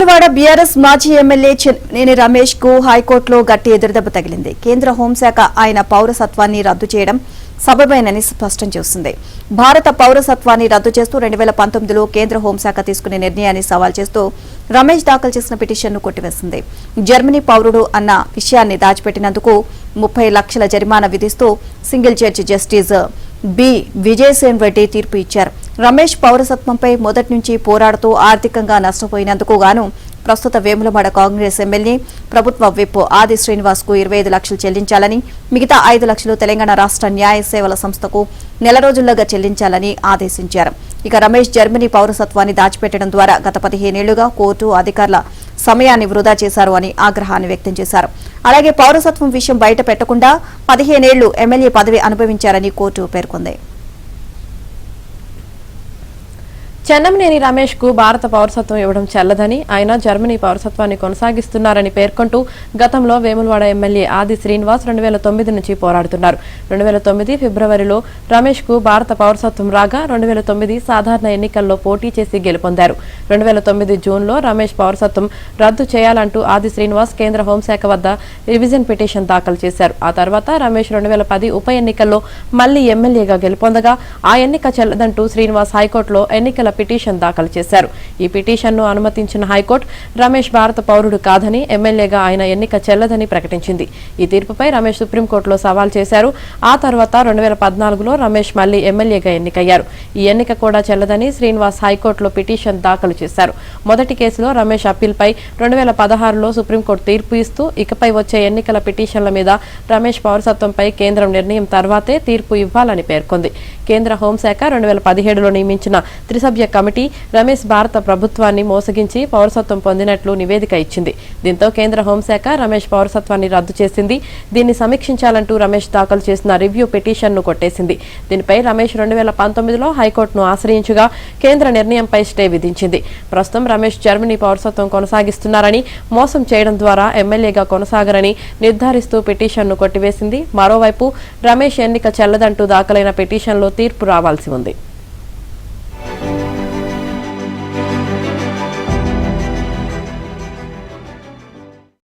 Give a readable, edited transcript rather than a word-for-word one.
Vijayawada BRS మాజీ MLA Chennamaneni Ramesh కు హైకోర్టులో గట్టి ఎదురుదెబ్బ తగిలింది. కేంద్ర హోంశాఖ ఆయన పౌరసత్వాన్ని రద్దు చేయడం సబబేనని స్పష్టం చేస్తుంది. భారత పౌరసత్వాన్ని రద్దు చేస్తూ 2019లో కేంద్ర హోంశాఖ తీసుకునే నిర్ణయాన్ని సవాల్ చేస్తూ రమేష్ దాఖలు చేసిన పిటిషన్ను కొట్టివేసింది. జర్మనీ పౌరుడు అన్న విషయాన్ని దాచిపెట్టినందుకు 30 లక్షల జరిమానా విధిస్తూ single judge justice B Vijaysen Reddy తీర్పు ఇచ్చారు. రమేష్ పౌరసత్వంపై మొదటి నుంచి పోరాడుతూ ఆర్థికంగా నష్టపోయినందుకు గాను ప్రస్తుత వేములవాడ కాంగ్రెస్ ఎమ్మెల్యే ప్రభుత్వ విప్ ఆది శ్రీనివాస్ కు 25 లక్షలు చెల్లించాలని, మిగతా 5 లక్షలు తెలంగాణ రాష్ట్ర న్యాయ సేవల సంస్థకు నెల రోజుల్లోగా చెల్లించాలని ఆదేశించారు. ఇక రమేష్ జర్మనీ పౌరసత్వాన్ని దాచిపెట్టడం ద్వారా గత 15 ఏళ్లుగా కోర్టు అధికారుల సమయాన్ని వృధా చేశారు అని ఆగ్రహాన్ని వ్యక్తం చేశారు. అలాగే పౌరసత్వం విషయం బయట పెట్టకుండా 15 ఏళ్లు ఎమ్మెల్యే పదవి అనుభవించారని కోర్టు పేర్కొంది. చెన్నమనేని రమేష్ కు భారత పౌరసత్వం ఇవ్వడం చెల్లదని, ఆయన జర్మనీ పౌరసత్వాన్ని కొనసాగిస్తున్నారని పేర్కొంటూ గతంలో వేములవాడ ఎమ్మెల్యే ఆది శ్రీనివాస్ 2009 నుంచి పోరాడుతున్నారు. 2009 ఫిబ్రవరిలో రమేష్ కు భారత పౌరసత్వం రాగా 2009 సాధారణ ఎన్నికల్లో పోటీ చేసి గెలుపొందారు. 2009 జూన్లో రమేష్ పౌరసత్వం రద్దు చేయాలంటూ ఆది శ్రీనివాస్ కేంద్ర హోంశాఖ వద్ద రివిజన్ పిటిషన్ దాఖలు చేశారు. ఆ తర్వాత రమేష్ 2010 ఉప ఎన్నికల్లో మళ్లీ ఎమ్మెల్యేగా గెలుపొందగా ఆ ఎన్నిక చెల్లదంటూ శ్రీనివాస్ హైకోర్టులో ఎన్నికల పిటిషన్ దాఖలు చేశారు. ఈ పిటిషన్ను అనుమతించిన హైకోర్టు రమేష్ భారత పౌరుడు కాదని, ఎమ్మెల్యేగా ఆయన ఎన్నిక చెల్లదని ప్రకటించింది. ఈ తీర్పుపై రమేష్ సుప్రీంకోర్టులో సవాల్ చేశారు. ఆ తర్వాత 2014లో రమేష్ మళ్లీ ఎమ్మెల్యేగా ఎన్నికయ్యారు. ఈ ఎన్నిక కూడా చెల్లదని శ్రీనివాస్ హైకోర్టులో పిటిషన్ దాఖలు చేశారు. మొదటి కేసులో రమేష్ అప్పీల్పై 2016లో సుప్రీంకోర్టు తీర్పు ఇస్తూ ఇకపై వచ్చే ఎన్నికల పిటిషన్ల మీద రమేష్ పౌరసత్వంపై కేంద్రం నిర్ణయం తర్వాతే తీర్పు ఇవ్వాలని పేర్కొంది. కేంద్ర హోంశాఖ 2017లో నియమించిన త్రిసభ్య కమిటీ రమేష్ భారత ప్రభుత్వాన్ని మోసగించి పౌరసత్వం పొందినట్లు నివేదిక ఇచ్చింది. దీంతో కేంద్ర హోంశాఖ రమేష్ పౌరసత్వాన్ని రద్దు చేసింది. దీన్ని సమీక్షించాలంటూ రమేష్ దాఖలు చేసిన రివ్యూ పిటిషన్ను కొట్టేసింది. దీనిపై రమేష్ 2019లో హైకోర్టును ఆశ్రయించగా కేంద్ర నిర్ణయంపై స్టే విధించింది. ప్రస్తుతం రమేష్ జర్మనీ పౌరసత్వం కొనసాగిస్తున్నారని, మోసం చేయడం ద్వారా ఎమ్మెల్యేగా కొనసాగరని నిర్ధారిస్తూ పిటిషన్ను కొట్టివేసింది. మరోవైపు రమేష్ ఎన్నిక చెల్లదంటూ దాఖలైన పిటిషన్లో తీర్పు రావాల్సి ఉంది.